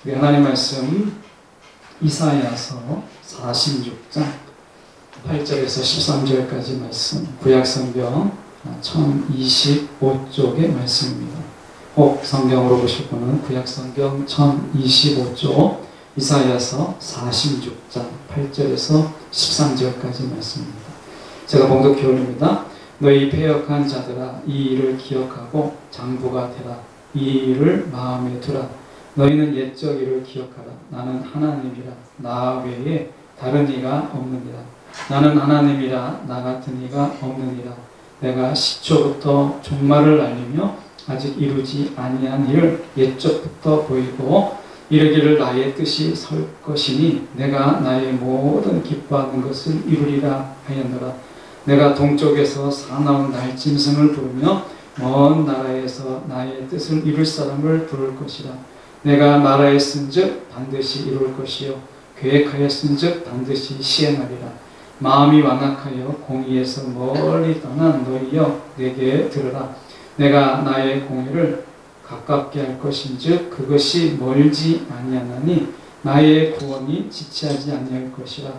우리 하나님 말씀 이사야서 46장 8절에서 13절까지 말씀, 구약성경 1025쪽의 말씀입니다. 꼭 성경으로 보실 분은 구약성경 1025쪽 이사야서 46장 8절에서 13절까지 말씀입니다. 제가 봉독해 올립니다. 너희 패역한 자들아, 이 일을 기억하고 장부가 되라. 이 일을 마음에 두라. 너희는 옛적 일을 기억하라. 나는 하나님이라. 나 외에 다른 이가 없느니라. 나는 하나님이라. 나 같은 이가 없느니라. 내가 시초부터 종말을 알리며 아직 이루지 아니한 일을 옛적부터 보이고 이르기를 나의 뜻이 설 것이니 내가 나의 모든 기뻐하는 것을 이루리라 하였노라. 내가 동쪽에서 사나운 날짐승을 부르며 먼 나라에서 나의 뜻을 이룰 사람을 부를 것이라. 내가 말하였은즉 반드시 이룰 것이요 계획하였은즉 반드시 시행하리라. 마음이 완악하여 공의에서 멀리 떠난 너희여 내게 들으라. 내가 나의 공의를 가깝게 할 것인즉 그것이 멀지 아니하나니 나의 구원이 지체하지 아니할 것이라.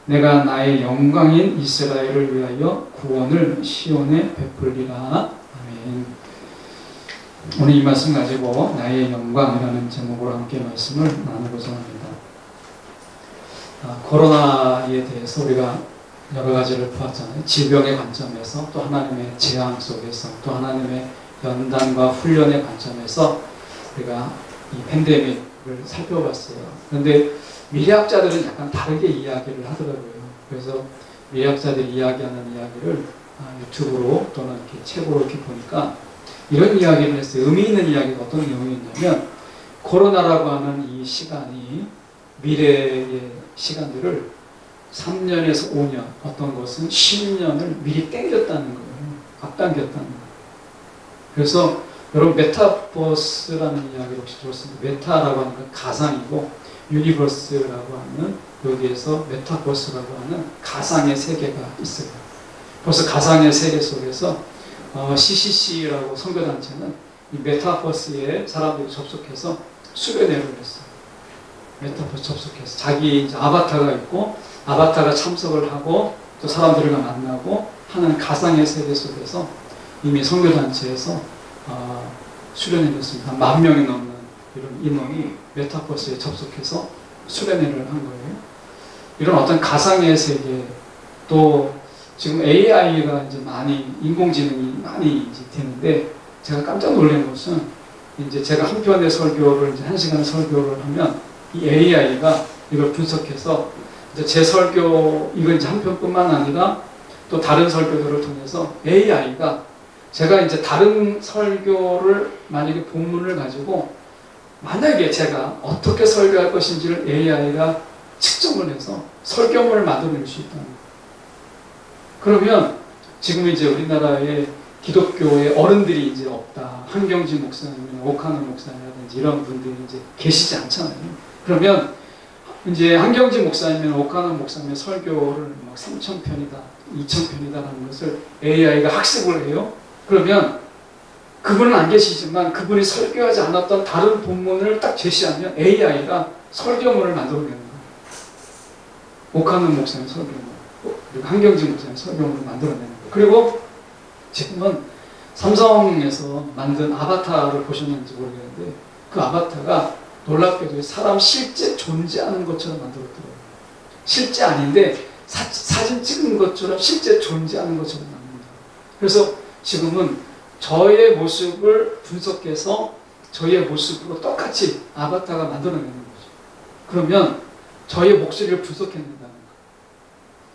내가 나의 영광인 이스라엘을 위하여 구원을 시온에 베풀리라. 아멘. 오늘 이 말씀 가지고 나의 영광이라는 제목으로 함께 말씀을 나누고자 합니다. 코로나에 대해서 우리가 여러 가지를 보았잖아요. 질병의 관점에서, 또 하나님의 재앙 속에서, 또 하나님의 연단과 훈련의 관점에서 우리가 이 팬데믹을 살펴봤어요. 그런데 미래학자들은 약간 다르게 이야기를 하더라고요. 그래서 미래학자들이 이야기하는 이야기를 유튜브로 또는 이렇게 책으로 이렇게 보니까 이런 이야기를 했어요. 의미 있는 이야기가 어떤 내용이었냐면, 코로나라고 하는 이 시간이 미래의 시간들을 3년에서 5년, 어떤 것은 10년을 미리 땡겼다는 거예요. 앞당겼다는 거예요. 그래서 여러분 메타버스라는 이야기를 혹시 들었습니까? 메타라고 하는 건 가상이고 유니버스라고 하는, 여기에서 메타버스라고 하는 가상의 세계가 있어요. 벌써 가상의 세계 속에서 CCC라고 선교단체는 이 메타버스에 사람들이 접속해서 수련회를 했어요. 메타버스 접속해서 자기 이제 아바타가 있고 아바타가 참석을 하고 또 사람들과 만나고 하는 가상의 세계 속에서 이미 선교단체에서 수련회를 했습니다. 10,000명이 넘는 이런 인원이 메타버스에 접속해서 수련회를 한 거예요. 이런 어떤 가상의 세계, 또 지금 AI가 이제 많이, 인공지능이 많이 이제 되는데, 제가 깜짝 놀란 것은 이제 제가 한 편의 설교를 이제 1시간 설교를 하면 이 AI가 이걸 분석해서 이제 제 설교, 이거 이제 한 편뿐만 아니라 또 다른 설교들을 통해서 AI가 제가 이제 다른 설교를 만약에 본문을 가지고 만약에 제가 어떻게 설교할 것인지를 AI가 측정을 해서 설교문을 만들어낼 수 있다는 거예요. 그러면 지금 이제 우리나라의 기독교의 어른들이 이제 없다. 한경지 목사님, 오카노 목사님이라든지 이런 분들이 이제 계시지 않잖아요. 그러면 이제 한경지 목사님이나 오카노 목사님의 설교를 막 3,000편이다, 2,000편이다라는 것을 AI가 학습을 해요. 그러면 그분은 안 계시지만 그분이 설교하지 않았던 다른 본문을 딱 제시하면 AI가 설교문을 만들어내는 거예요. 오카노 목사님 설교문, 그리고 한경지 목사님 설교문을 만들어내는 거예요. 그리고 지금은 삼성에서 만든 아바타를 보셨는지 모르겠는데, 그 아바타가 놀랍게도 사람 실제 존재하는 것처럼 만들었더라고요. 실제 아닌데 사진 찍는 것처럼 실제 존재하는 것처럼 만듭니다. 그래서 지금은 저의 모습을 분석해서 저의 모습으로 똑같이 아바타가 만들어내는 거죠. 그러면 저의 목소리를 분석해낸다는 거예요.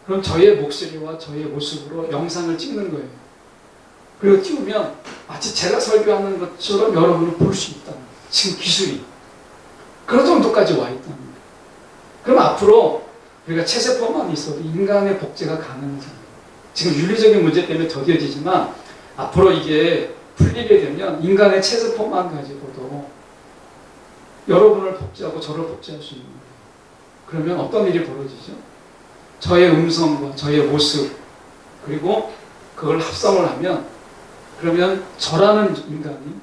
그럼 저의 목소리와 저의 모습으로 영상을 찍는 거예요. 그리고 띄우면 마치 제가 설교하는 것처럼 여러분을 볼 수 있다는 거예요. 지금 기술이 그런 정도까지 와 있다는 거예요. 그럼 앞으로 우리가 체세포만 있어도 인간의 복제가 가능하잖아요. 지금 윤리적인 문제 때문에 더뎌지지만 앞으로 이게 풀리게 되면 인간의 체세포만 가지고도 여러분을 복제하고 저를 복제할 수 있는 거예요. 그러면 어떤 일이 벌어지죠? 저의 음성과 저의 모습, 그리고 그걸 합성을 하면, 그러면 저라는 인간이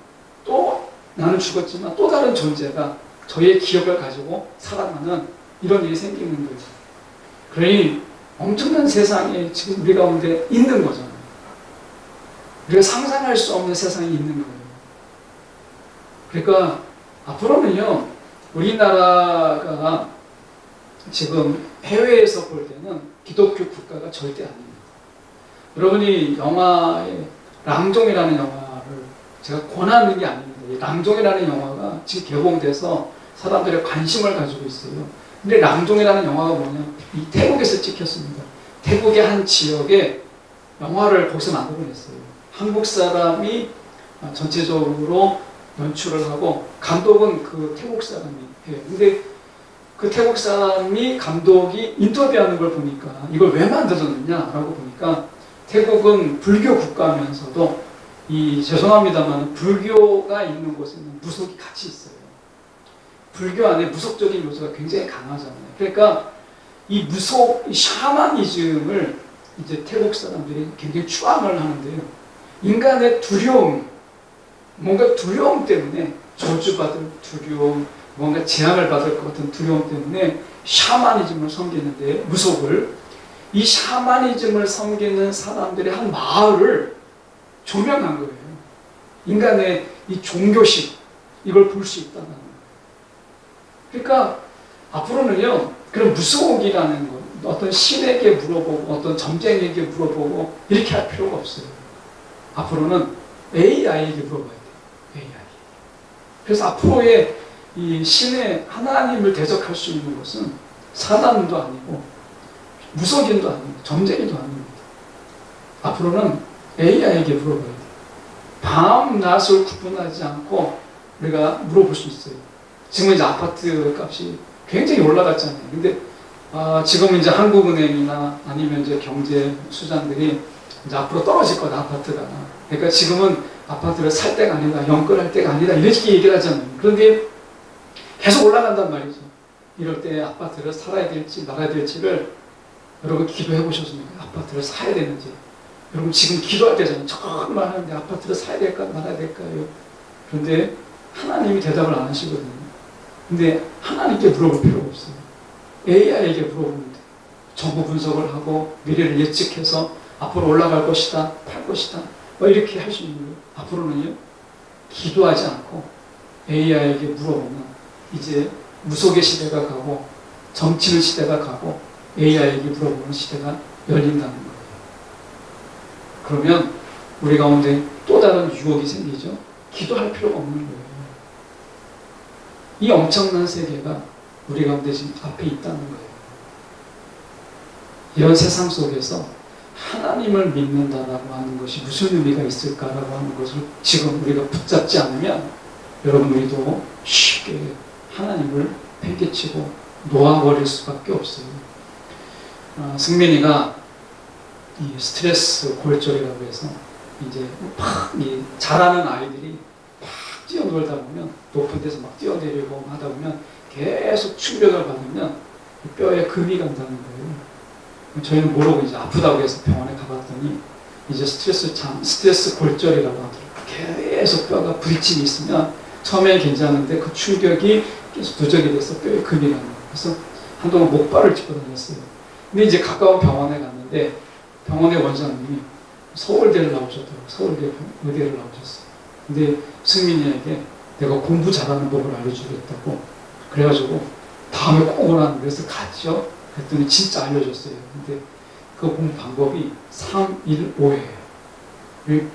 또, 나는 죽었지만 또 다른 존재가 저의 기억을 가지고 살아가는 이런 일이 생기는 거예요. 그러니 엄청난 세상에 지금 우리 가운데 있는 거잖아요. 우리가 상상할 수 없는 세상이 있는 거예요. 그러니까 앞으로는요, 우리나라가 지금 해외에서 볼 때는 기독교 국가가 절대 아닙니다. 여러분이 영화에 랑종이라는 영화를 제가 권하는 게 아닙니다. 이 랑종이라는 영화가 지금 개봉돼서 사람들의 관심을 가지고 있어요. 근데 랑종이라는 영화가 뭐냐? 이 태국에서 찍혔습니다. 태국의 한 지역에 영화를 거기서 만들어냈어요. 한국 사람이 전체적으로 연출을 하고 감독은 그 태국 사람이 해요. 근데 그 태국 사람이 감독이 인터뷰하는 걸 보니까 이걸 왜 만들었느냐라고 보니까 태국은 불교 국가면서도 죄송합니다만 불교가 있는 곳에는 무속이 같이 있어요. 불교 안에 무속적인 요소가 굉장히 강하잖아요. 그러니까 이 무속, 이 샤머니즘을 이제 태국 사람들이 굉장히 추앙을 하는데요. 인간의 두려움, 뭔가 두려움 때문에 저주받을 두려움, 뭔가 재앙을 받을 것 같은 두려움 때문에 샤머니즘을 섬기는데 무속을 이 샤머니즘을 섬기는 사람들의 한 마을을 조명한 거예요. 인간의 이 종교식 이걸 볼 수 있다는 거예요. 그러니까 앞으로는요 그런 무속이라는 것, 어떤 신에게 물어보고 어떤 점쟁이에게 물어보고 이렇게 할 필요가 없어요. 앞으로는 AI에게 물어봐야 돼요. AI. 그래서 앞으로의 이 신의 하나님을 대적할 수 있는 것은 사단도 아니고 무속인도 아니고 점쟁이도 아닙니다. 앞으로는 AI에게 물어봐야 돼요. 밤, 낮을 구분하지 않고 우리가 물어볼 수 있어요. 지금 이제 아파트 값이 굉장히 올라갔잖아요. 근데 지금 이제 한국은행이나 아니면 이제 경제 수장들이 이제 앞으로 떨어질 거다, 아파트가. 그러니까 지금은 아파트를 살 때가 아니다, 연끌할 때가 아니다, 이렇게 얘기를 하잖아요. 그런데 계속 올라간단 말이죠. 이럴 때 아파트를 살아야 될지 말아야 될지를 여러분 기도해 보셨습니까? 아파트를 사야 되는지. 여러분 지금 기도할 때잖아요. 정말 하는데 아파트를 사야 될까 말아야 될까요? 그런데 하나님이 대답을 안 하시거든요. 근데 하나님께 물어볼 필요가 없어요. AI에게 물어보면 돼요. 정보 분석을 하고 미래를 예측해서 앞으로 올라갈 것이다, 팔 것이다, 이렇게 할 수 있는 거예요. 앞으로는요, 기도하지 않고 AI에게 물어보면 이제 무속의 시대가 가고 점치는 시대가 가고 AI에게 물어보는 시대가 열린다는 거예요. 그러면 우리 가운데 또 다른 유혹이 생기죠. 기도할 필요가 없는 거예요. 이 엄청난 세계가 우리 가운데 지금 앞에 있다는 거예요. 이런 세상 속에서 하나님을 믿는다라고 하는 것이 무슨 의미가 있을까라고 하는 것을 지금 우리가 붙잡지 않으면 여러분 우리도 쉽게 하나님을 팽개치고 놓아버릴 수밖에 없어요. 승민이가 이 스트레스 골절이라고 해서 이제 막 자라는 아이들이 막 뛰어놀다 보면 높은 데서 막 뛰어내리고 하다 보면 계속 충격을 받으면 뼈에 금이 간다는 거예요. 저희는 모르고 이제 아프다고 해서 병원에 가봤더니 이제 스트레스 골절이라고 하더라고요. 계속 뼈가 부딪힘이 있으면 처음엔 괜찮은데 그 충격이 계속 누적이 돼서 뼈에 금이 가는 거예요. 그래서 한동안 목발을 짚고 다녔어요. 근데 이제 가까운 병원에 갔는데 병원의 원장님이 서울대를 나오셨더라고요. 서울대 의대를 나오셨어요. 근데 승민이에게 내가 공부 잘하는 법을 알려주겠다고 그래가지고 다음에 꼭 오라는 그래서 갔죠. 그랬더니 진짜 알려줬어요. 근데 그 공부 방법이 315예요.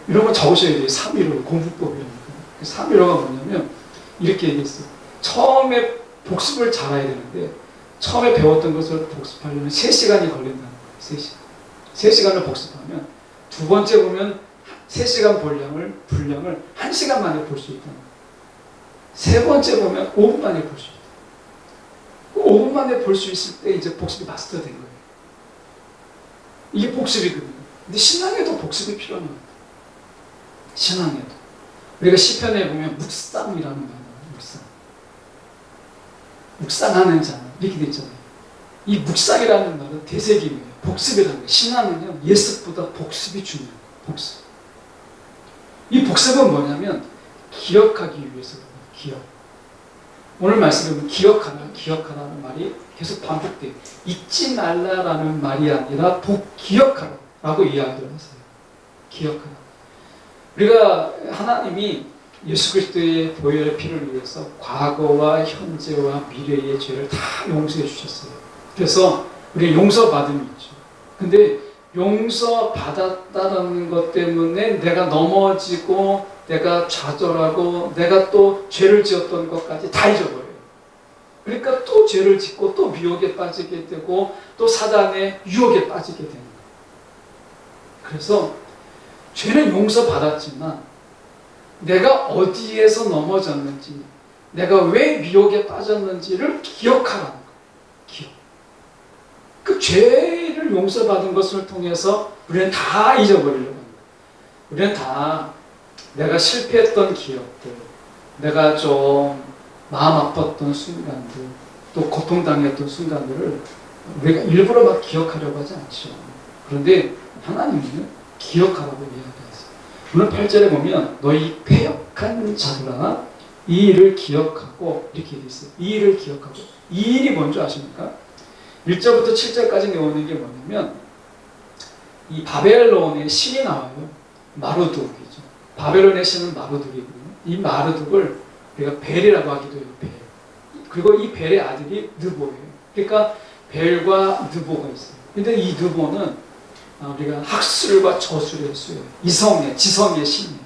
이런 거 적으셔야 돼요. 315 공부법이라니까. 315가 뭐냐면 이렇게 얘기했어요. 처음에 복습을 잘해야 되는데 처음에 배웠던 것을 복습하려면 3시간이 걸린다는 거예요. 3시간. 3시간을 복습하면 두 번째 보면 3시간 분량을 1시간 만에 볼 수 있다는 거예요. 세 번째 보면 5분 만에 볼 수 있다. 5분 만에 볼 수 있을 때 이제 복습이 마스터 된 거예요. 이게 복습이거든요. 근데 신앙에도 복습이 필요한 거예요. 신앙에도. 우리가 시편에 보면 묵상이라는 말이 나와요. 묵상. 묵상하는 자 이렇게 돼 있잖아요. 이 묵상이라는 말은 되새김이에요. 복습이라는 거예요. 신앙은요 예습보다 복습이 중요해요. 복습. 이 복습은 뭐냐면 기억하기 위해서 기억. 오늘 말씀에 보면 기억하라, 기억하라는 말이 계속 반복돼요. 잊지 말라라는 말이 아니라 기억하라라고 이야기를 하세요. 기억하라. 우리가 하나님이 예수 그리스도의 보혈의 피를 위해서 과거와 현재와 미래의 죄를 다 용서해 주셨어요. 그래서 우리 용서받음이 있죠. 근데 용서받았다는 것 때문에 내가 넘어지고 내가 좌절하고 내가 또 죄를 지었던 것까지 다 잊어버려요. 그러니까 또 죄를 짓고 또 미혹에 빠지게 되고 또 사단의 유혹에 빠지게 되는 거예요. 그래서 죄는 용서받았지만 내가 어디에서 넘어졌는지 내가 왜 미혹에 빠졌는지를 기억하라는 거예요. 기억. 그 죄를 용서받은 것을 통해서 우리는 다 잊어버리려고 합니다. 우리는 다 내가 실패했던 기억들, 내가 좀 마음 아팠던 순간들, 또 고통당했던 순간들을 우리가 일부러 막 기억하려고 하지 않죠. 그런데 하나님은 기억하라고 이야기했어요. 오늘 8절에 보면 너희 패역한 자들아 이 일을 기억하고 이렇게 되어 있어요. 이 일을 기억하고. 이 일이 뭔지 아십니까? 1절부터 7절까지 나오는 게 뭐냐면 이 바벨론의 신이 나와요. 마르둑이죠. 바벨론의 신은 마르둑이거든요. 이 마르둑을 우리가 벨이라고 하기도 해요. 벨. 그리고 이 벨의 아들이 느보예요. 그러니까 벨과 느보가 있어요. 근데 이 느보는 우리가 학술과 저술의 수예요. 이성의, 지성의 신이에요.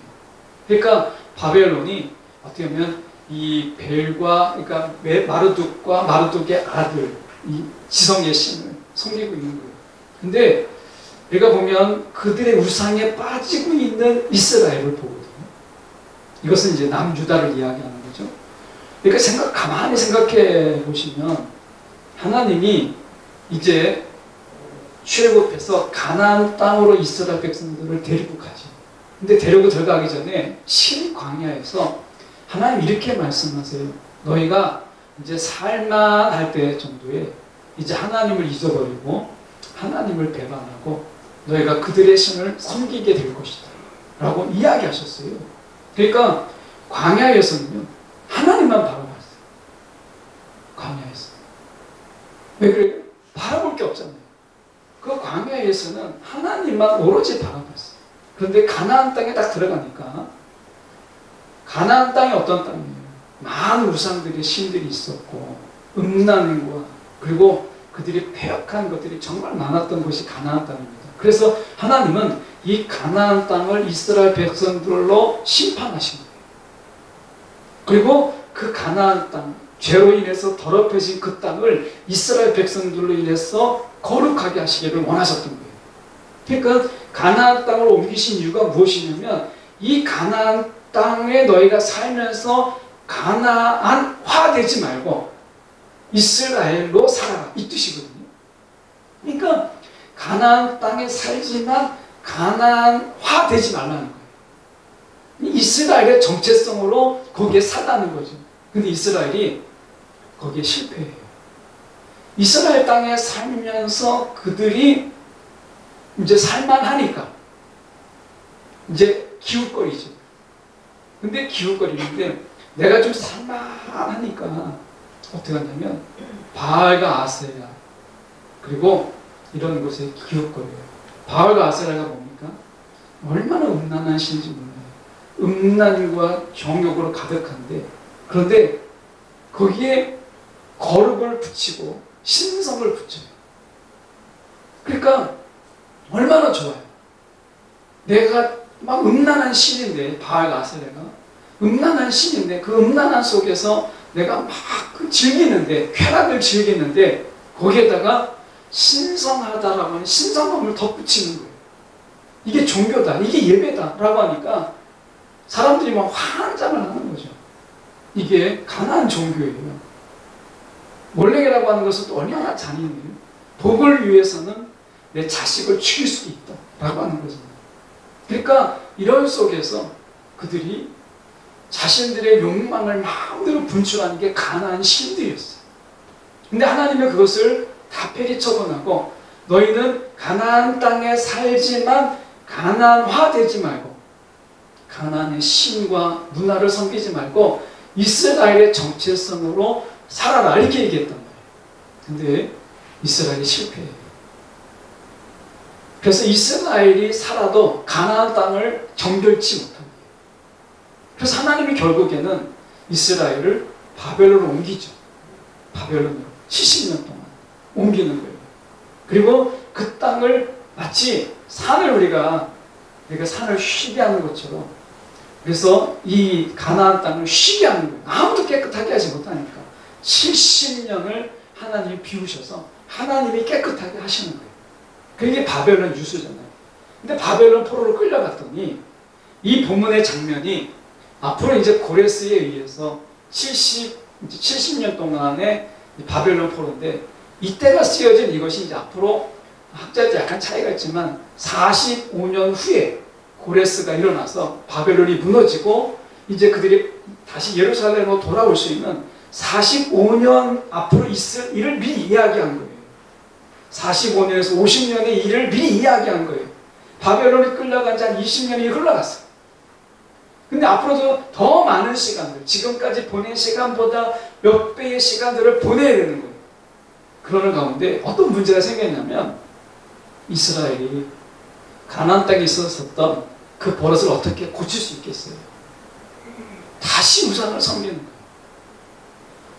그러니까 바벨론이 어떻게 보면 이 벨과 그러니까 마르둑과 마르둑의 아들 이 지성의 신을 섬기고 있는 거예요. 근데 우리가 보면 그들의 우상에 빠지고 있는 이스라엘을 보거든요. 이것은 이제 남유다를 이야기하는 거죠. 그러니까 가만히 생각해 보시면 하나님이 이제 출애굽해서 가나안 땅으로 이스라엘 백성들을 데리고 가죠. 근데 데리고 들어가기 전에 신광야에서 하나님 이렇게 말씀하세요. 너희가 이제 살만할 때 정도에 이제 하나님을 잊어버리고 하나님을 배반하고 너희가 그들의 신을 섬기게 될 것이다 라고 이야기하셨어요. 그러니까 광야에서는요 하나님만 바라봤어요. 광야에서 왜 그래요? 바라볼 게 없잖아요. 그 광야에서는 하나님만 오로지 바라봤어요. 그런데 가나안 땅에 딱 들어가니까 가나안 땅이 어떤 땅이에요? 많은 우상들의 신들이 있었고 음란과 그리고 그들이 패역한 것들이 정말 많았던 것이 가나안 땅입니다. 그래서 하나님은 이 가나안 땅을 이스라엘 백성들로 심판하신 거예요. 그리고 그 가나안 땅, 죄로 인해서 더럽혀진 그 땅을 이스라엘 백성들로 인해서 거룩하게 하시기를 원하셨던 거예요. 그러니까 가나안 땅으로 옮기신 이유가 무엇이냐면 이 가나안 땅에 너희가 살면서 가나안화 되지 말고 이스라엘로 살아라 이 뜻이거든요. 그러니까 가나안 땅에 살지만 가나안화 되지 말라는 거예요. 이스라엘의 정체성으로 거기에 살라는 거죠. 근데 이스라엘이 거기에 실패해요. 이스라엘 땅에 살면서 그들이 이제 살만하니까 이제 기웃거리죠. 근데 기웃거리는데 내가 좀 살만하니까 어떻게 하냐면 바알과 아세라 그리고 이런 곳에 기웃거려요. 바알과 아세라가 뭡니까? 얼마나 음란한 신인지 몰라요. 음란과 정욕으로 가득한데 그런데 거기에 거룩을 붙이고 신성을 붙여요. 그러니까 얼마나 좋아요. 내가 막 음란한 신인데 바알 아세라가 음란한 신인데 그 음란한 속에서 내가 막 즐기는데 쾌락을 즐기는데 거기에다가 신성하다라고 하는 신성함을 덧붙이는 거예요. 이게 종교다, 이게 예배다라고 하니까 사람들이 막 환장을 하는 거죠. 이게 가나안 종교예요. 몰렉이라고 하는 것은 또 얼마나 잔인해요. 복을 위해서는 내 자식을 죽일 수도 있다라고 하는 거잖아요. 그러니까 이런 속에서 그들이 자신들의 욕망을 마음대로 분출하는 게 가나안 신들이었어요. 근데 하나님은 그것을 다 폐기처분하고 너희는 가나안 땅에 살지만 가나안화 되지 말고 가나안의 신과 문화를 섬기지 말고 이스라엘의 정체성으로 살아라 이렇게 얘기했단 말이에요. 근데 이스라엘이 실패해요. 그래서 이스라엘이 살아도 가나안 땅을 정결치 못합니다. 그래서 하나님이 결국에는 이스라엘을 바벨론으로 옮기죠. 바벨론으로 70년 동안 옮기는 거예요. 그리고 그 땅을 마치 산을 우리가 산을 쉬게 하는 것처럼, 그래서 이 가나안 땅을 쉬게 하는 거예요. 아무도 깨끗하게 하지 못하니까 70년을 하나님이 비우셔서 하나님이 깨끗하게 하시는 거예요. 그게 바벨론 유수잖아요. 근데 바벨론 포로로 끌려갔더니 이 본문의 장면이 앞으로 이제 고레스에 의해서 70년 동안의 바벨론 포로인데, 이때가 쓰여진 이것이 이제 앞으로 학자들 약간 차이가 있지만 45년 후에 고레스가 일어나서 바벨론이 무너지고 이제 그들이 다시 예루살렘으로 돌아올 수 있는 45년 앞으로 있을 일을 미리 이야기한 거예요. 45년에서 50년의 일을 미리 이야기한 거예요. 바벨론이 끌려간 지 한 20년이 흘러갔어요. 근데 앞으로도 더 많은 시간들, 지금까지 보낸 시간보다 몇 배의 시간들을 보내야 되는 거예요. 그러는 가운데 어떤 문제가 생겼냐면, 이스라엘이 가나안 땅에 있었던 그 버릇을 어떻게 고칠 수 있겠어요? 다시 우상을 섬기는 거예요.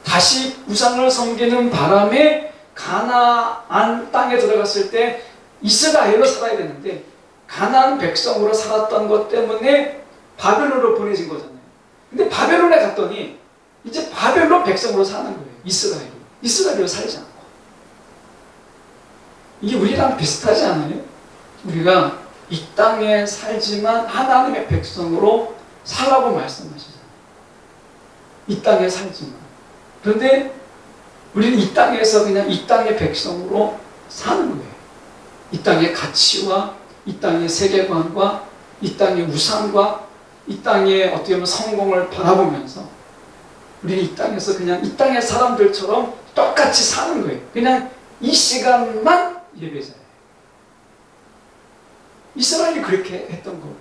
다시 우상을 섬기는 바람에 가나안 땅에 들어갔을 때 이스라엘로 살아야 되는데 가나안 백성으로 살았던 것 때문에 바벨론으로 보내진 거잖아요. 근데 바벨론에 갔더니 이제 바벨론 백성으로 사는 거예요. 이스라엘로 살지 않고. 이게 우리랑 비슷하지 않아요? 우리가 이 땅에 살지만 하나님의 백성으로 살라고 말씀하시잖아요. 이 땅에 살지만. 그런데 우리는 이 땅에서 그냥 이 땅의 백성으로 사는 거예요. 이 땅의 가치와 이 땅의 세계관과 이 땅의 우상과 이 땅의 어떻게 보면 성공을 바라보면서 우리는 이 땅에서 그냥 이 땅의 사람들처럼 똑같이 사는 거예요. 그냥 이 시간만 예배자예요. 이스라엘이 그렇게 했던 거거든요.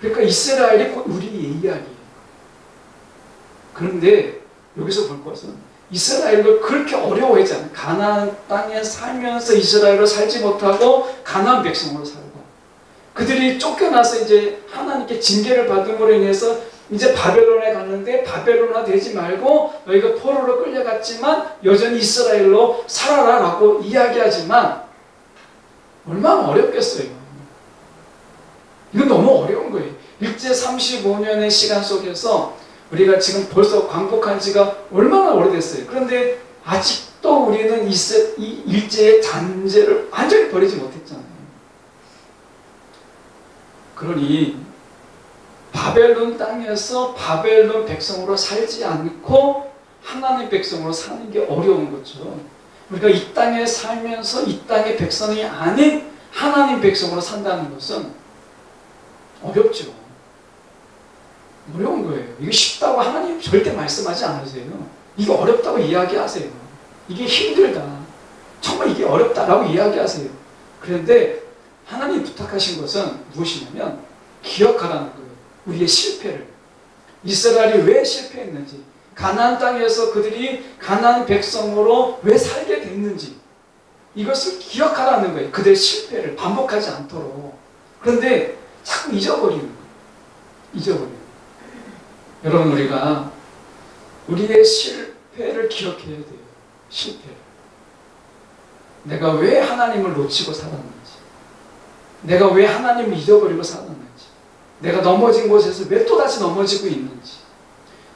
그러니까 이스라엘이 곧 우리의 이야기예요. 그런데 여기서 볼 것은 이스라엘도 그렇게 어려워하지 않아요. 가나안 땅에 살면서 이스라엘로 살지 못하고 가나안 백성으로 살고, 그들이 쫓겨나서 이제 하나님께 징계를 받은 것으로 인해서 이제 바벨론에 갔는데 바벨론화 되지 말고 너희가 포로로 끌려갔지만 여전히 이스라엘로 살아라 라고 이야기하지만 얼마나 어렵겠어요. 이건 너무 어려운 거예요. 일제 35년의 시간 속에서 우리가 지금 벌써 광복한 지가 얼마나 오래됐어요. 그런데 아직도 우리는 이 일제의 잔재를 완전히 버리지 못했잖아요. 그러니 바벨론 땅에서 바벨론 백성으로 살지 않고 하나님 백성으로 사는 게 어려운 것처럼 우리가 이 땅에 살면서 이 땅의 백성이 아닌 하나님 백성으로 산다는 것은 어렵죠. 어려운 거예요. 이게 쉽다고 하나님 절대 말씀하지 않으세요. 이게 어렵다고 이야기하세요. 이게 힘들다. 정말 이게 어렵다라고 이야기하세요. 그런데 하나님이 부탁하신 것은 무엇이냐면 기억하라는 거예요. 우리의 실패를. 이스라엘이 왜 실패했는지, 가나안 땅에서 그들이 가나안 백성으로 왜 살게 됐는지 이것을 기억하라는 거예요. 그들의 실패를 반복하지 않도록. 그런데 자꾸 잊어버리는 거예요. 잊어버리는 거예요. 여러분, 우리가 우리의 실패를 기억해야 돼요. 실패를. 내가 왜 하나님을 놓치고 살았는지, 내가 왜 하나님을 잊어버리고 살았는지, 내가 넘어진 곳에서 왜 또다시 넘어지고 있는지,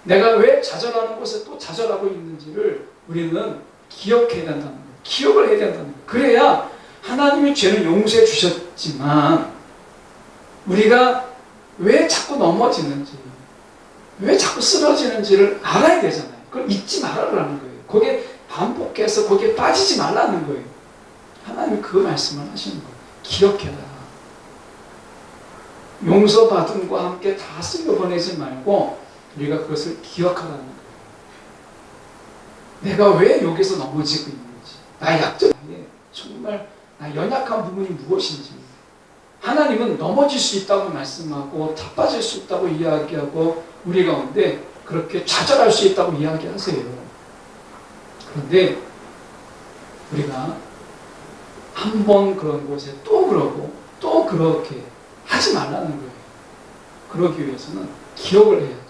내가 왜 좌절하는 곳에 또 좌절하고 있는지를 우리는 기억해야 된다는 거예요. 기억을 해야 된다는 거예요. 그래야 하나님이 죄는 용서해 주셨지만 우리가 왜 자꾸 넘어지는지, 왜 자꾸 쓰러지는지를 알아야 되잖아요. 그걸 잊지 말아라는 거예요. 거기에 반복해서 거기에 빠지지 말라는 거예요. 하나님이 그 말씀을 하시는 거예요. 기억해라. 용서받음과 함께 다 쓸려보내지 말고 우리가 그것을 기억하라는 거예요. 내가 왜 여기서 넘어지고 있는지, 나의 약점, 정말 나의 연약한 부분이 무엇인지. 하나님은 넘어질 수 있다고 말씀하고 다 빠질 수 있다고 이야기하고 우리 가운데 그렇게 좌절할 수 있다고 이야기하세요. 그런데 우리가 한 번 그런 곳에 또 그러고 또 그렇게 하지 말라는 거예요. 그러기 위해서는 기억을 해야지.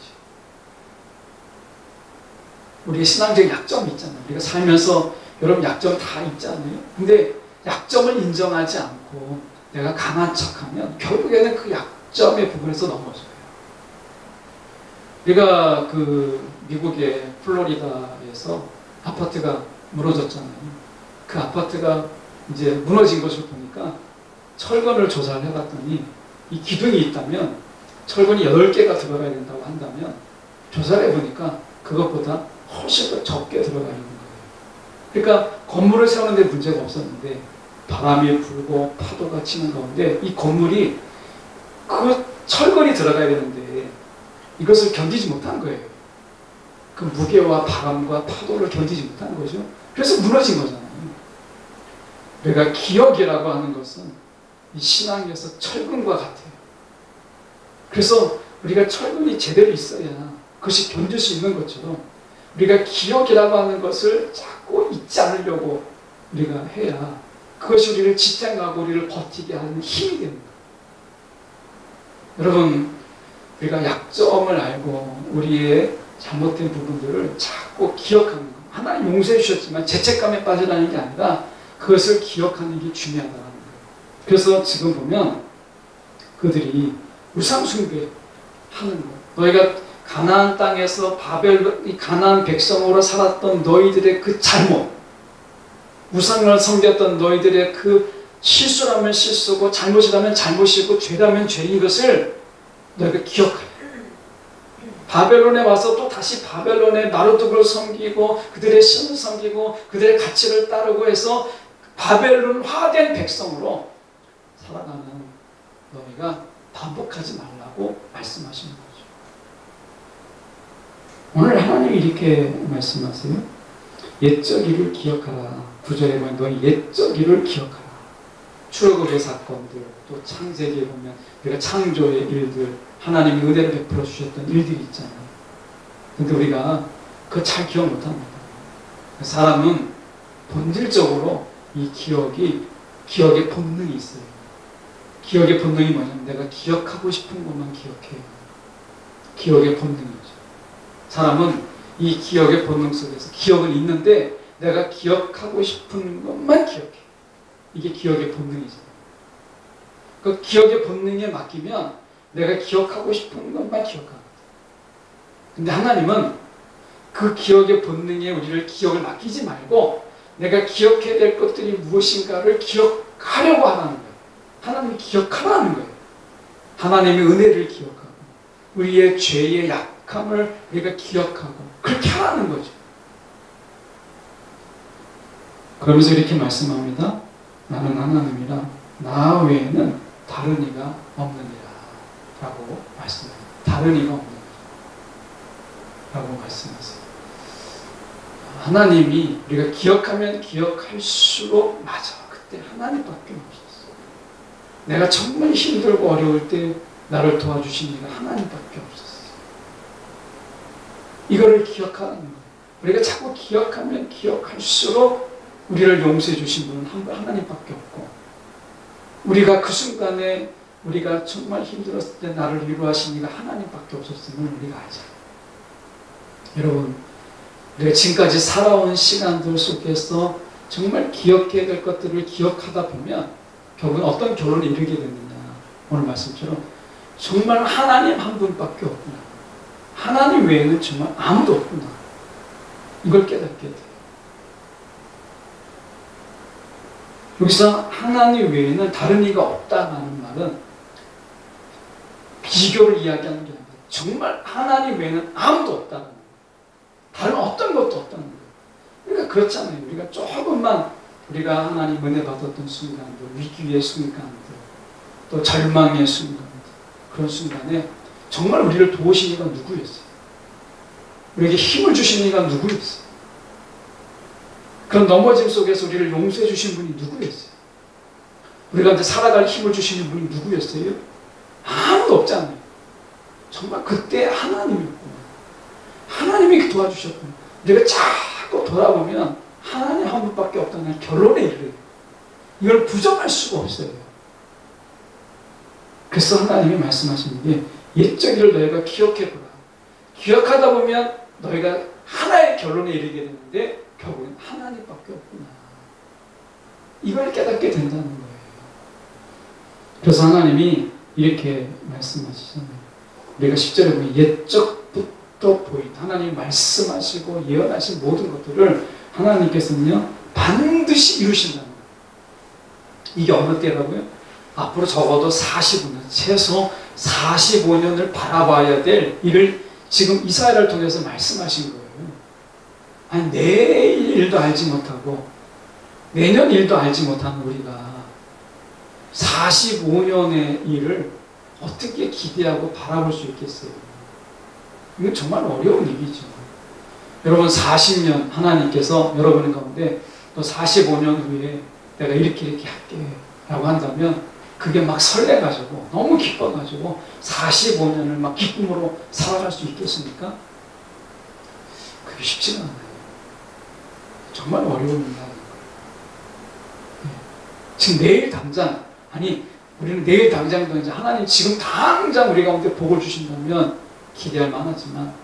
우리의 신앙적 약점이 있잖아요. 우리가 살면서 여러분 약점 다 있잖아요. 근데 약점을 인정하지 않고 내가 강한 척하면 결국에는 그 약점의 부분에서 넘어져요. 우리가 그 미국의 플로리다에서 아파트가 무너졌잖아요. 그 아파트가 이제 무너진 것을 보니까 철근을 조사를 해봤더니 이 기둥이 있다면 철근이 8개가 들어가야 된다고 한다면 조사를 해보니까 그것보다 훨씬 더 적게 들어가 있는 거예요. 그러니까 건물을 세우는데 문제가 없었는데 바람이 불고 파도가 치는 가운데 이 건물이 그 철근이 들어가야 되는데 이것을 견디지 못한 거예요. 그 무게와 바람과 파도를 견디지 못한 거죠. 그래서 무너진 거잖아요. 우리가 기억이라고 하는 것은 이 신앙에서 철근과 같아요. 그래서 우리가 철근이 제대로 있어야 그것이 견딜 수 있는 것처럼 우리가 기억이라고 하는 것을 자꾸 잊지 않으려고 우리가 해야 그것이 우리를 지탱하고 우리를 버티게 하는 힘이 됩니다. 여러분, 우리가 약점을 알고 우리의 잘못된 부분들을 자꾸 기억하는 것. 하나님 용서해 주셨지만 죄책감에 빠져나가는 게 아니라 그것을 기억하는 게 중요하다는 거예요. 그래서 지금 보면 그들이 우상숭배 하는 거예요. 너희가 가나안 땅에서 가나안 백성으로 살았던 너희들의 그 잘못, 우상을 섬겼던 너희들의 그 실수라면 실수고 잘못이라면 잘못이고 죄라면 죄인 것을 너희가 기억하라. 바벨론에 와서 또 다시 바벨론의 마르둑을 섬기고 그들의 신을 섬기고 그들의 가치를 따르고 해서 바벨론화된 백성으로 살아가는 너희가 반복하지 말라고 말씀하시는 거죠. 오늘 하나님이 이렇게 말씀하세요. 옛적 일을 기억하라. 9절에 보면 너희 옛적 일을 기억하라. 출애굽의 사건들, 또 창세기에 보면 우리가 창조의 일들, 하나님이 은혜를 베풀어 주셨던 일들이 있잖아요. 근데 우리가 그거 잘 기억 못합니다. 사람은 본질적으로 이 기억의 본능이 있어요. 기억의 본능이 뭐냐면 내가 기억하고 싶은 것만 기억해요. 기억의 본능이죠. 사람은 이 기억의 본능 속에서 기억은 있는데 내가 기억하고 싶은 것만 기억해. 이게 기억의 본능이잖아요. 그 기억의 본능에 맡기면 내가 기억하고 싶은 것만 기억합니다. 근데 하나님은 그 기억의 본능에 우리를 기억을 맡기지 말고 내가 기억해야 될 것들이 무엇인가를 기억하려고 하라는 거예요. 하나님이 기억하라는 거예요. 하나님의 은혜를 기억하고 우리의 죄의 약함을 우리가 기억하고 그렇게 하라는 거죠. 그러면서 이렇게 말씀합니다. 나는 하나님이라 나 외에는 다른 이가 없느니라 라고 말씀합니다. 다른 이가 없느니라 라고 말씀하세요. 하나님이 우리가 기억하면 기억할수록 맞아. 그때 하나님밖에 없었어. 내가 정말 힘들고 어려울 때 나를 도와주신 이가 하나님밖에 없었어. 이거를 기억하는 거예요. 우리가 자꾸 기억하면 기억할수록 우리를 용서해 주신 분은 하나님밖에 없고 우리가 그 순간에 우리가 정말 힘들었을 때 나를 위로하신 이가 하나님밖에 없었음을 우리가 알잖아요. 여러분, 우리가 지금까지 살아온 시간들 속에서 정말 기억해야 될 것들을 기억하다 보면 결국은 어떤 결론에 이르게 되느냐. 오늘 말씀처럼 정말 하나님 한 분밖에 없구나. 하나님 외에는 정말 아무도 없구나. 이걸 깨닫게 돼요. 여기서 하나님 외에는 다른 이가 없다는 말은 비교를 이야기하는 게 아니라 정말 하나님 외에는 아무도 없다는 거예요. 다른 어떤 것도 없다는 거예요. 그러니까 그렇잖아요. 우리가 조금만 우리가 하나님 은혜 받았던 순간들, 위기의 순간들, 또 절망의 순간들, 그런 순간에 정말 우리를 도우신 이가 누구였어요? 우리에게 힘을 주신 이가 누구였어요? 그런 넘어짐 속에서 우리를 용서해 주신 분이 누구였어요? 우리가 이제 살아갈 힘을 주시는 분이 누구였어요? 아무도 없잖아요. 정말 그때 하나님이었구나. 하나님이 도와주셨구나. 우리가 자꾸 돌아보면 하나님 한 분밖에 없다는 결론에 이르러요. 이걸 부정할 수가 없어요. 그래서 하나님이 말씀하시는 게 옛적 일을 너희가 기억해보라. 기억하다 보면 너희가 하나의 결론에 이르게 되는데 결국은 하나님밖에 없구나. 이걸 깨닫게 된다는 거예요. 그래서 하나님이 이렇게 말씀하시잖아요. 우리가 10절에 보면 옛적부터 보인 하나님이 말씀하시고 예언하신 모든 것들을 하나님께서는요 반드시 이루신다는 거예요. 이게 어느 때라고요? 앞으로 적어도 45년, 최소 45년을 바라봐야 될 일을 지금 이사야를 통해서 말씀하신 거예요. 아니 내일 일도 알지 못하고 내년 일도 알지 못하는 우리가 45년의 일을 어떻게 기대하고 바라볼 수 있겠어요? 이건 정말 어려운 일이죠. 여러분 40년 하나님께서 여러분 가운데 또 45년 후에 내가 이렇게 할게 라고 한다면 그게 막 설레가지고 너무 기뻐가지고 45년을 막 기쁨으로 살아갈 수 있겠습니까? 그게 쉽지가 않아요. 정말 어려운 일이에요. 지금 내일 당장 아니 우리는 내일 당장도 이제 하나님 지금 당장 우리 가운데 복을 주신다면 기대할 만하지만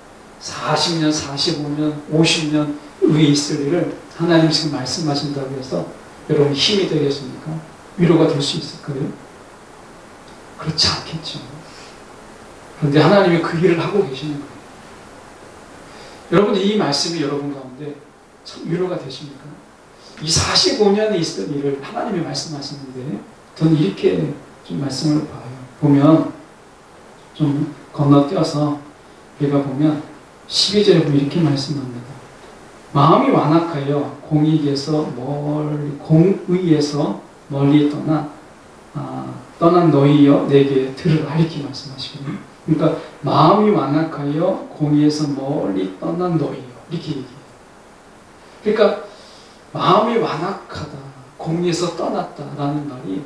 40년, 45년, 50년 후에 있을 일을 하나님 지금 말씀하신다고 해서 여러분 힘이 되겠습니까? 위로가 될 수 있을까요? 그렇지 않겠죠. 그런데 하나님이 그 일을 하고 계시는 거예요. 여러분 이 말씀이 여러분 가운데 참 위로가 되십니까? 이 45년에 있을 일을 하나님이 말씀하시는데 저는 이렇게 좀 말씀을 봐요. 보면 좀 건너뛰어서 우리가 보면 12절에 보면 이렇게 말씀합니다. 마음이 완악하여 공의에서 멀리 떠난 너희여 내게 들으라 이렇게 말씀하시거든요. 그러니까 마음이 완악하여 공의에서 멀리 떠난 너희여 이렇게 얘기해요. 그러니까 마음이 완악하다, 공의에서 떠났다라는 말이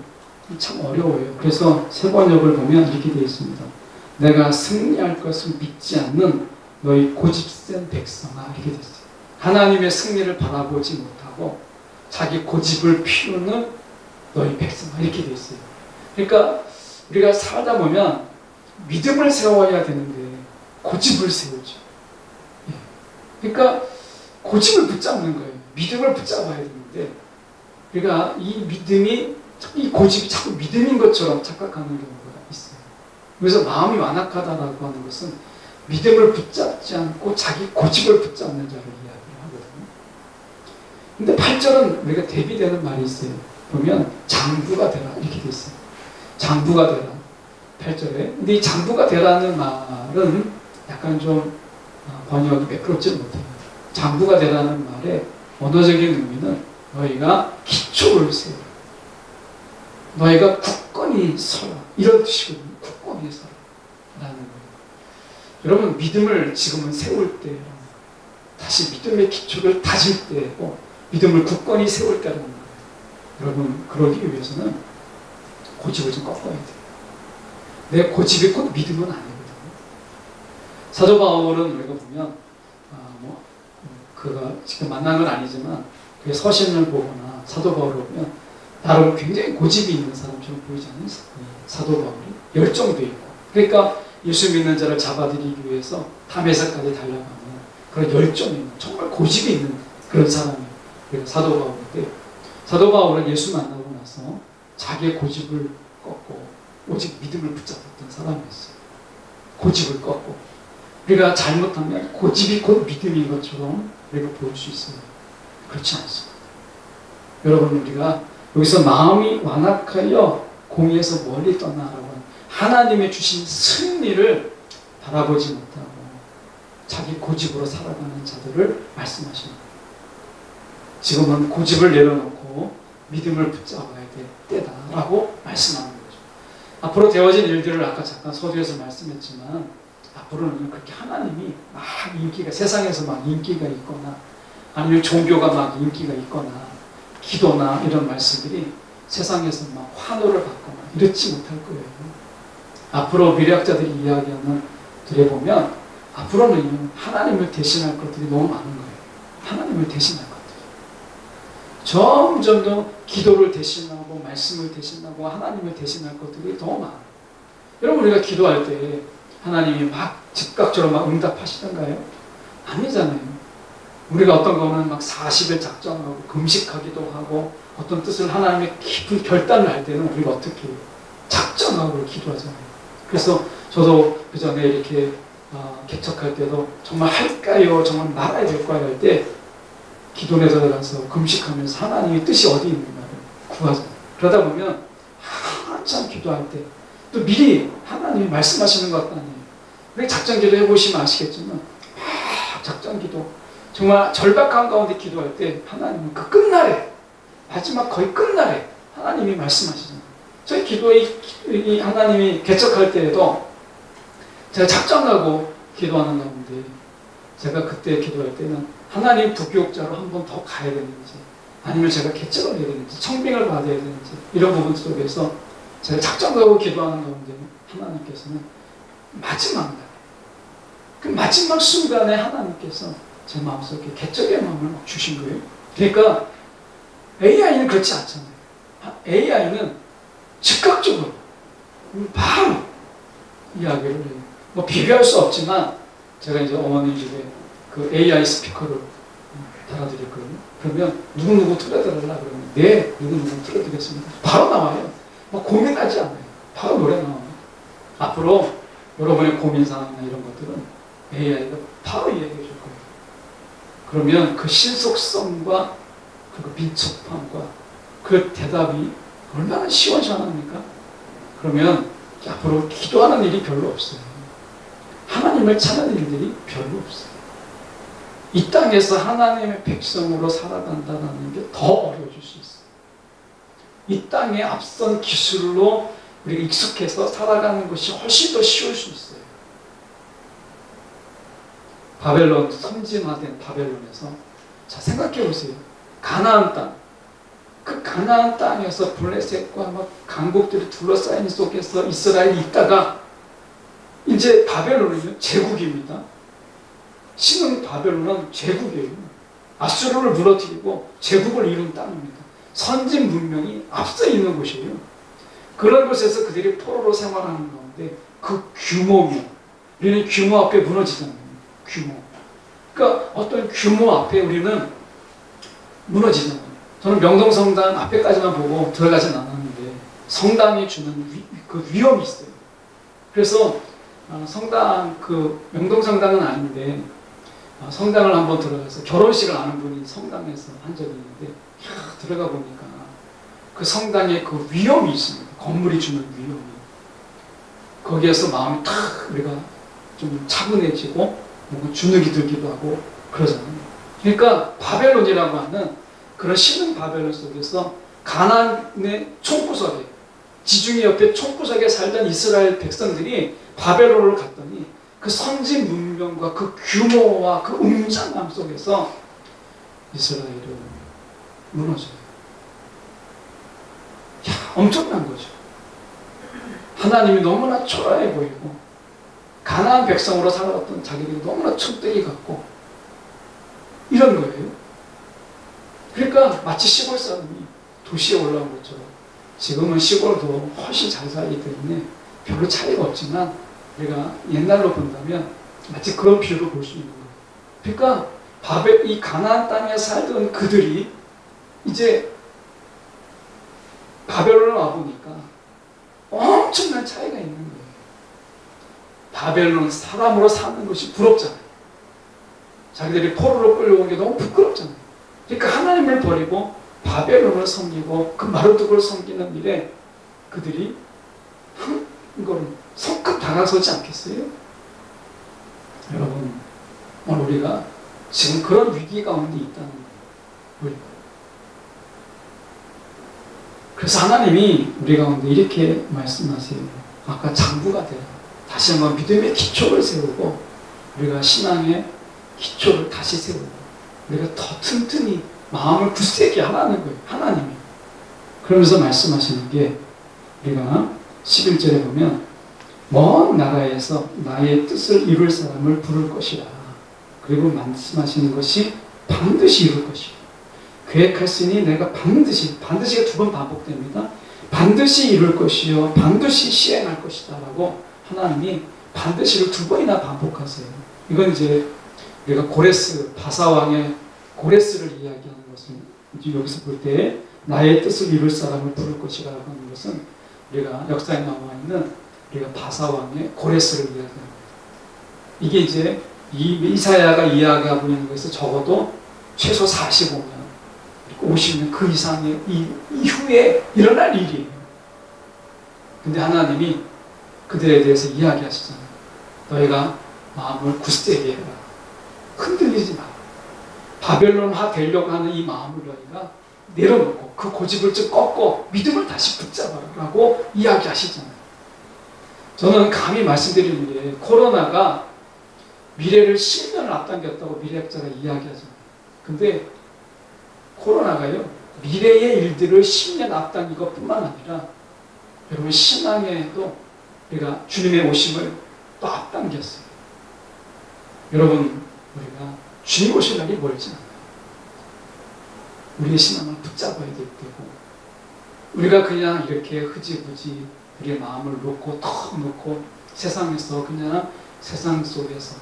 참 어려워요. 그래서 세 번역을 보면 이렇게 되어 있습니다. 내가 승리할 것을 믿지 않는 너희 고집센 백성아 이렇게 됐어요. 하나님의 승리를 바라보지 못하고 자기 고집을 피우는 너희 백성아 이렇게 되어 있어요. 그러니까 우리가 살다 보면 믿음을 세워야 되는데 고집을 세우죠. 그러니까 고집을 붙잡는 거예요. 믿음을 붙잡아야 되는데 우리가 이 믿음이 이 고집이 자꾸 믿음인 것처럼 착각하는 경우가 있어요. 그래서 마음이 완악하다라고 하는 것은 믿음을 붙잡지 않고 자기 고집을 붙잡는 자를 이야기를 하거든요. 근데 8절은 우리가 대비되는 말이 있어요. 보면 장부가 되라 이렇게 돼 있어요. 장부가 되라 8절에. 근데 이 장부가 되라는 말은 약간 좀 번역이 매끄럽지 못해요. 장부가 되라는 말의 언어적인 의미는 너희가 기초를 세우라. 너희가 굳건히 서라. 이런 뜻이거든요. 굳건히 서라. 라는 거예요. 여러분 믿음을 지금은 세울 때 다시 믿음의 기초를 다질 때고 믿음을 굳건히 세울 때라는 거예요. 여러분 그러기 위해서는 고집을 좀 꺾어야 돼요. 내 고집이 곧 믿음은 아니거든요. 사도 바울은 우리가 보면 그가 지금 만난 건 아니지만 그의 서신을 보거나 사도 바울을 보면 나름 굉장히 고집이 있는 사람처럼 보이지 않는 사도 바울이 열정도 있고 그러니까 예수 믿는 자를 잡아들이기 위해서 담에색까지 달려가는 그런 열정이 있는 정말 고집이 있는 그런 사람이에요. 그래서 사도 바울인데 사도 바울은 예수 만나고 나서 자기의 고집을 꺾고 오직 믿음을 붙잡았던 사람이었어요. 고집을 꺾고 우리가 잘못하면 고집이 곧 믿음인 것처럼 우리가 볼 수 있어요. 그렇지 않습니다. 여러분 우리가 여기서 마음이 완악하여 공의에서 멀리 떠나라고 하는 하나님의 주신 승리를 바라보지 못하고 자기 고집으로 살아가는 자들을 말씀하시는 거예요. 지금은 고집을 내려놓고 믿음을 붙잡아야 될 때다라고 말씀하는 거죠. 앞으로 되어진 일들을 아까 잠깐 서두에서 말씀했지만 앞으로는 그렇게 하나님이 막 인기가 세상에서 막 인기가 있거나 아니면 종교가 막 인기가 있거나 기도나 이런 말씀들이 세상에서 막 환호를 받거나 이렇지 못할 거예요. 앞으로 미래학자들이 이야기하는 들에 보면 앞으로는요, 하나님을 대신할 것들이 너무 많은 거예요. 하나님을 대신할 것들이. 점점 더 기도를 대신하고 말씀을 대신하고 하나님을 대신할 것들이 더 많아요. 여러분, 우리가 기도할 때 하나님이 막 즉각적으로 막 응답하시던가요? 아니잖아요. 우리가 어떤 거는 막 40일 작정하고 금식하기도 하고 어떤 뜻을 하나님의 깊은 결단을 할 때는 우리가 어떻게 해요? 작정하고 기도하잖아요. 그래서 저도 그 전에 이렇게 개척할 때도 정말 할까요? 정말 말아야 될까요? 할 때 기도에 들어가서 금식하면서 하나님의 뜻이 어디 있는가를 구하잖아요. 그러다 보면 한참 기도할 때 또 미리 하나님이 말씀하시는 것 아니에요. 우리 작전기도 해보시면 아시겠지만 막 작전기도 정말 절박한 가운데 기도할 때 하나님은 그 끝날에 마지막 거의 끝날에 하나님이 말씀하시잖아요. 저희 기도의 하나님이 개척할 때에도 제가 작정하고 기도하는 가운데 제가 그때 기도할 때는 하나님 부교육자로 한 번 더 가야 되는지 아니면 제가 개척을 해야 되는지 청빙을 받아야 되는지 이런 부분 속에서 제가 작정하고 기도하는 가운데 하나님께서는 마지막 날, 그 마지막 순간에 하나님께서 제 마음속에 개척의 마음을 막 주신 거예요. 그러니까 AI는 그렇지 않잖아요. AI는 즉각적으로 바로 이야기를 해요. 뭐 비교할 수 없지만 제가 이제 어머니 집에 그 AI 스피커를 달아드렸거든요. 그러면 누구누구 틀어달라 그러면 네, 누구누구 틀어드리겠습니다. 바로 나와요. 뭐 고민하지 않아요. 바로 노래 나와요. 앞으로 여러분의 고민사항이나 이런 것들은 AI가 바로 이야기해 줄 거예요. 그러면 그 신속성과 그 민첩함과 그 대답이 얼마나 시원시원합니까? 그러면 앞으로 기도하는 일이 별로 없어요. 하나님을 찾는 일들이 별로 없어요. 이 땅에서 하나님의 백성으로 살아간다는 게 더 어려워질 수 있어요. 이 땅의 앞선 기술로 우리가 익숙해서 살아가는 것이 훨씬 더 쉬울 수 있어요. 바벨론, 선진화된 바벨론에서 자 생각해 보세요. 가나안 땅, 그 가나안 땅에서 블레셋과 막 강국들이 둘러싸인 속에서 이스라엘이 있다가 이제 바벨론은요 제국입니다. 신흥 바벨론은 제국이에요. 아수르를 무너뜨리고 제국을 이룬 땅입니다. 선진 문명이 앞서 있는 곳이에요. 그런 곳에서 그들이 포로로 생활하는 가운데 그 규모면 우리는 규모 앞에 무너지잖아요. 규모. 그러니까 어떤 규모 앞에 우리는 무너지잖아요. 저는 명동성당 앞에까지만 보고 들어가진 않았는데 성당이 주는 그 위험이 있어요. 그래서 성당 그 명동성당은 아닌데 성당을 한번 들어가서 결혼식을 아는 분이 성당에서 한 적이 있는데 들어가 보니까 그 성당에 그 위험이 있습니다. 건물이 주는 위험이. 거기에서 마음이 탁 우리가 좀 차분해지고 뭔가 주눅이 들기도 하고 그러잖아요. 그러니까 바벨론이라고 하는 그런 신흥 바벨론 속에서 가나안의 총구석에 지중해 옆에 총구석에 살던 이스라엘 백성들이 바벨론을 갔더니 그 선진 문명과 그 규모와 그 웅장함 속에서 이스라엘은 무너져요. 엄청난 거죠. 하나님이 너무나 초라해 보이고 가나안 백성으로 살아왔던 자기들이 너무나 촌뜨기 같고 이런 거예요. 그러니까 마치 시골 사람이 도시에 올라온 것처럼 지금은 시골도 훨씬 잘 살기 때문에 별로 차이가 없지만 우리가 옛날로 본다면 마치 그런 비유를 볼 수 있는 거예요. 그러니까 이 가나안 땅에 살던 그들이 이제 바벨론에 와보니까 엄청난 차이가 있는 거예요. 바벨론 사람으로 사는 것이 부럽잖아요. 자기들이 포로로 끌려온 게 너무 부끄럽잖아요. 그러니까 하나님을 버리고 바벨론을 섬기고 그 마르둑을 섬기는 일에 그들이 이걸 성급 다가서지 않겠어요? 여러분, 오늘 우리가 지금 그런 위기 가운데 있다는 거예요. 그래서 하나님이 우리 가운데 이렇게 말씀하세요. 아까 장부가 되라. 다시 한번 믿음의 기초를 세우고 우리가 신앙의 기초를 다시 세우고 우리가 더 튼튼히 마음을 굳세게 하라는 거예요. 하나님이. 그러면서 말씀하시는 게 우리가 11절에 보면 먼 나라에서 나의 뜻을 이룰 사람을 부를 것이라. 그리고 말씀하시는 것이 반드시 이룰 것이요. 계획했으니 내가 반드시가 2번 반복됩니다. 반드시 이룰 것이요 반드시 시행할 것이다 라고 하나님이 반드시를 2번이나 반복하세요. 이건 이제 우리가 고레스, 바사왕의 고레스를 이야기하는 것은 이제 여기서 볼 때 나의 뜻을 이룰 사람을 부를 것이라고 하는 것은 우리가 역사에 나와 있는 우리가 바사왕의 고레스를 이야기하는 거예요. 이게 이제 이사야가 이야기하고 있는 것에서 적어도 최소 45년, 50년 그 이상의 이후에 일어날 일이에요. 근데 하나님이 그들에 대해서 이야기하시잖아요. 너희가 마음을 굳세게 해라. 흔들리지 마라. 바벨론화 되려고 하는 이 마음을 너희가 내려놓고 그 고집을 좀 꺾고 믿음을 다시 붙잡아라라고 이야기하시잖아요. 저는 감히 말씀드리는 게 코로나가 미래를 10년을 앞당겼다고 미래학자가 이야기하잖아요. 근데 코로나가요 미래의 일들을 10년 앞당긴 것뿐만 아니라 여러분 신앙에도 우리가 주님의 오심을 또 앞당겼어요. 여러분 우리가 주님 오실 날이 멀지 않아요. 우리의 신앙을 붙잡아야 될 때고 우리가 그냥 이렇게 흐지부지 우리의 마음을 놓고 턱 놓고 세상에서 그냥 세상 속에서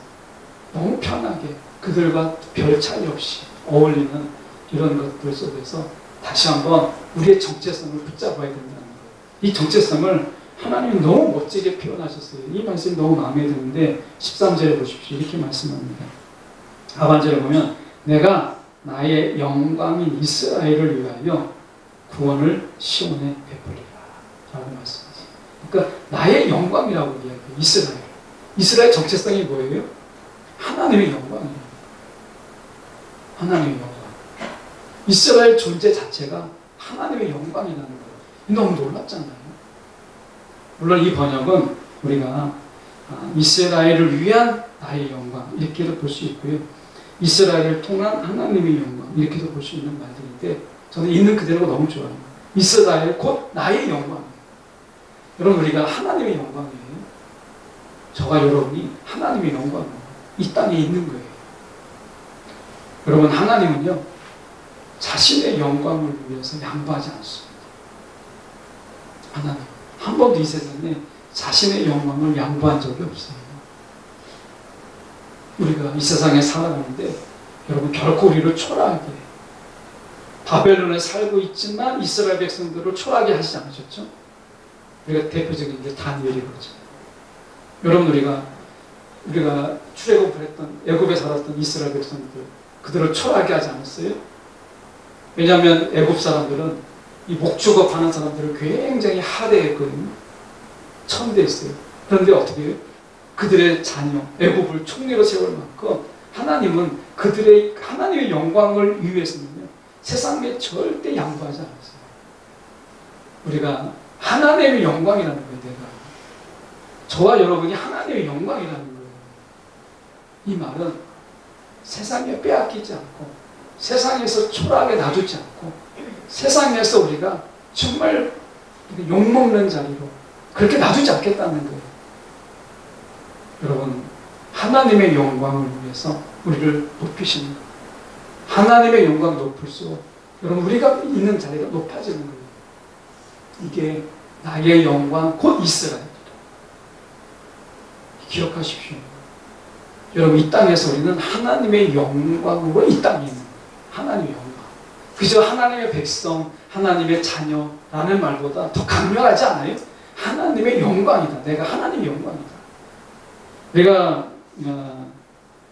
너무 편하게 그들과 별 차이 없이 어울리는 이런 것들 속에서 다시 한번 우리의 정체성을 붙잡아야 된다는 거예요. 이 정체성을 하나님이 너무 멋지게 표현하셨어요. 이 말씀이 너무 마음에 드는데 13절에 보십시오. 이렇게 말씀합니다. 하반절에 보면 내가 나의 영광인 이스라엘을 위하여 구원을 시온에 베풀리라 라고 말씀하세요. 그러니까 나의 영광이라고 이야기해요. 이스라엘. 이스라엘 정체성이 뭐예요? 하나님의 영광이에요. 하나님의 영광. 이스라엘 존재 자체가 하나님의 영광이라는 거예요. 너무 놀랍잖아요. 물론 이 번역은 우리가 이스라엘을 위한 나의 영광 이렇게도 볼 수 있고요. 이스라엘을 통한 하나님의 영광 이렇게도 볼 수 있는 말들인데 저는 있는 그대로가 너무 좋아요. 이스라엘 곧 나의 영광이에요. 여러분 우리가 하나님의 영광이에요. 저와 여러분이 하나님의 영광이에요. 이 땅에 있는 거예요. 여러분 하나님은요 자신의 영광을 위해서 양보하지 않습니다. 하나님 한 번도 이 세상에 자신의 영광을 양보한 적이 없어요. 우리가 이 세상에 살아가는데 여러분 결코 우리를 초라하게 바벨론에 살고 있지만 이스라엘 백성들을 초라하게 하시지 않으셨죠? 우리가 대표적인 게 다니엘이 그렇죠. 여러분 우리가 출애굽을 했던 애굽에 살았던 이스라엘 백성들 그들을 초라하게 하지 않았어요? 왜냐하면 애굽 사람들은 이 목축업 하는 사람들을 굉장히 하대했거든요. 천대했어요. 그런데 어떻게 해요? 그들의 자녀 애굽을 총리로 세울 만큼 하나님은 그들의 하나님의 영광을 위해서는요 세상에 절대 양보하지 않았어요. 우리가 하나님의 영광이라는 거예요. 내가 저와 여러분이 하나님의 영광이라는 거예요. 이 말은 세상에 빼앗기지 않고 세상에서 초라하게 놔두지 않고 세상에서 우리가 정말 욕먹는 자리로 그렇게 놔두지 않겠다는 거예요. 여러분 하나님의 영광을 위해서 우리를 높이시는 거예요. 하나님의 영광을 높일수록 여러분 우리가 있는 자리가 높아지는 거예요. 이게 나의 영광 곧 이스라엘이다. 기억하십시오. 여러분 이 땅에서 우리는 하나님의 영광으로 이 땅에 있는 거예요. 하나님의 영광. 그저 하나님의 백성, 하나님의 자녀라는 말보다 더 강렬하지 않아요? 하나님의 영광이다. 내가 하나님의 영광이다. 우리가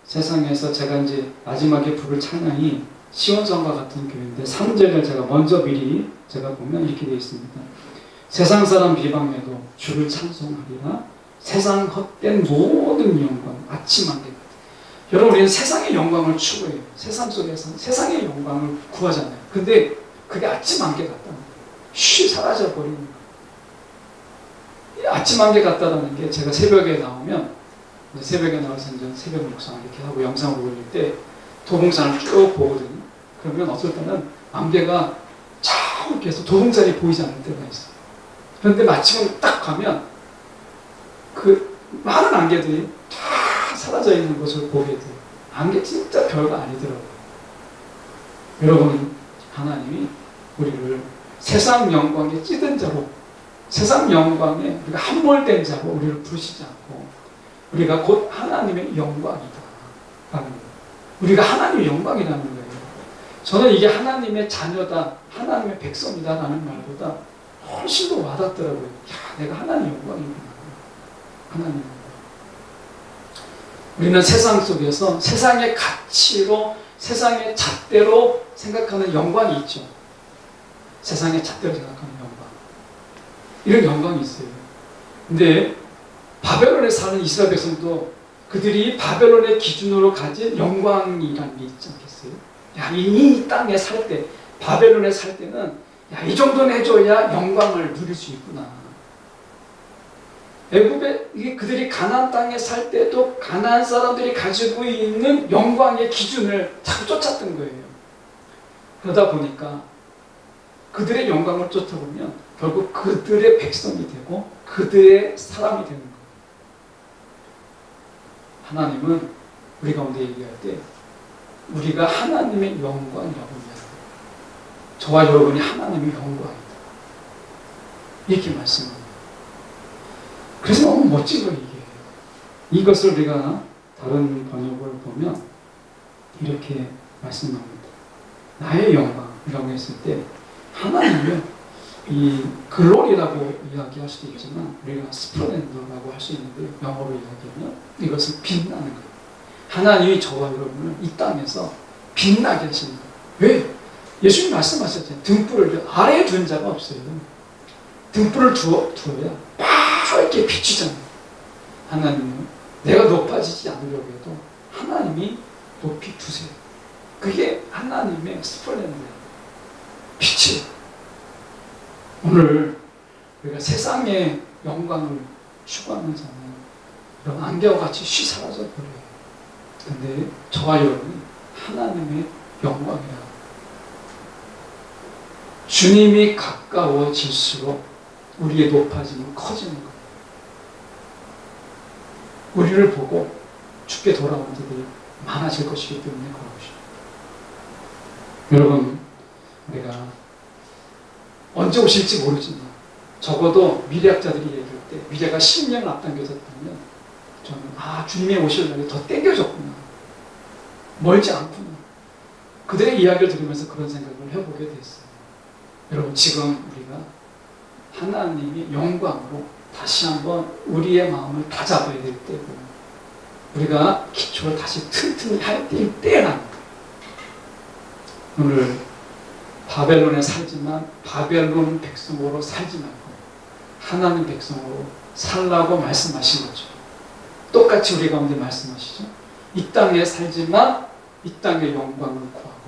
세상에서 제가 이제 마지막에 부를 찬양이 시온성과 같은 교회인데 3절을 제가 먼저 미리 제가 보면 이렇게 되어 있습니다. 세상 사람 비방해도 주를 찬송하리라. 세상 헛된 모든 영광 아침 안개 같아. 여러분 우리는 세상의 영광을 추구해요. 세상 속에서 세상의 영광을 구하잖아요. 근데 그게 아침 안개 같다는 거예요. 쉬 사라져 버리는 거예요. 아침 안개 같다는 게 제가 새벽에 나오면 새벽에 나와서 이제 새벽 묵상 이렇게 하고 영상을 올릴 때 도봉산을 쭉 보거든요. 그러면 어떨 때는 안개가 자욱해서 도봉산이 보이지 않을 때가 있어요. 그런데 마침을 딱 가면 그 많은 안개들이 다 사라져 있는 것을 보게 돼요. 안개 진짜 별거 아니더라고요. 여러분, 하나님이 우리를 세상 영광에 찌든 자로, 세상 영광에 우리가 함몰된 자로 우리를 부르시지 않고 우리가 곧 하나님의 영광이다 라는 거예요. 우리가 하나님의 영광이라는 거예요. 저는 이게 하나님의 자녀다, 하나님의 백성이다 라는 말보다 훨씬 더 와닿더라고요. 야, 내가 하나님의 영광이구나. 하나님. 우리는 세상 속에서 세상의 가치로, 세상의 잣대로 생각하는 영광이 있죠. 세상의 잣대로 생각하는 영광. 이런 영광이 있어요. 근데 바벨론에 사는 이스라엘 백성도 그들이 바벨론의 기준으로 가진 영광이라는 게 있지 않겠어요? 야, 이 땅에 살 때, 바벨론에 살 때는 야, 이 정도는 해줘야 영광을 누릴 수 있구나. 애굽에, 이게 그들이 가나안 땅에 살 때도 가나안 사람들이 가지고 있는 영광의 기준을 자꾸 쫓았던 거예요. 그러다 보니까 그들의 영광을 쫓아보면 결국 그들의 백성이 되고 그들의 사람이 되는 거예요. 하나님은 우리 가운데 얘기할 때 우리가 하나님의 영광이라고 이야기해요. 저와 여러분이 하나님의 영광이다. 이렇게 말씀합니다. 그래서 너무 멋진 거예요, 이게. 이것을 우리가 다른 번역을 보면 이렇게 말씀합니다. 나의 영광이라고 했을 때 하나님은 이 글로리라고 이야기할 수도 있지만 우리가 스플렌더라고 할 수 있는데 영어로 이야기하면 이것은 빛나는 거예요. 하나님이 저와 여러분을 이 땅에서 빛나게 하시는 거예요. 왜? 예수님 말씀하셨잖아요. 등불을 아래에 둔 자가 없어요. 등불을 두어야 이렇게 비추잖아요. 하나님은 내가 높아지지 않으려고 해도 하나님이 높이 두세요. 그게 하나님의 스플렌더예요. 빛이. 오늘 우리가 세상의 영광을 추구하는 자는 이런 안개와 같이 쉬 사라져 버려요. 근데 저와 여러분이 하나님의 영광이라. 주님이 가까워질수록 우리의 높아짐은 커지는 거예요. 우리를 보고 죽게 돌아오는 자들이 많아질 것이기 때문에 그런 것입니다. 여러분, 우리가 언제 오실지 모르지만 적어도 미래학자들이 얘기할 때 미래가 10년 앞당겨졌다면 저는 주님의 오실 날이 더 땡겨졌구나. 멀지 않구나. 그들의 이야기를 들으면서 그런 생각을 해보게 됐어요. 여러분, 지금 우리가 하나님의 영광으로 다시 한번 우리의 마음을 다잡아야 될 때고 우리가 기초를 다시 튼튼히 할 때일 때랍니다. 오늘 바벨론에 살지만 바벨론 백성으로 살지 말고 하나님 백성으로 살라고 말씀하신 거죠. 똑같이 우리 가운데 말씀하시죠. 이 땅에 살지만 이 땅의 영광을 구하고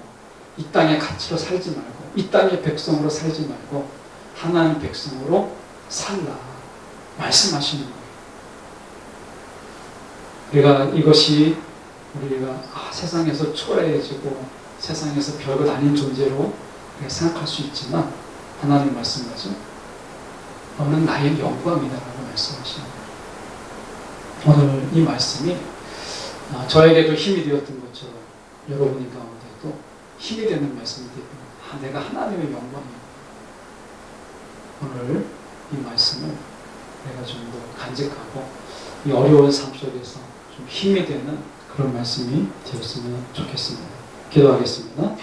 이 땅의 가치로 살지 말고 이 땅의 백성으로 살지 말고 하나님 백성으로 살라 말씀하시는 거예요. 우리가 이것이 우리가 세상에서 초라해지고 세상에서 별것 아닌 존재로 생각할 수 있지만 하나님 말씀하죠. 너는 나의 영광이다라고 말씀하시는 거예요. 오늘 이 말씀이 저에게도 힘이 되었던 것처럼 여러분이 가운데도 힘이 되는 말씀이 되고 내가 하나님의 영광이구나. 오늘 이 말씀을 내가 좀 더 간직하고 이 어려운 삶 속에서 좀 힘이 되는 그런 말씀이 되었으면 좋겠습니다. 기도하겠습니다.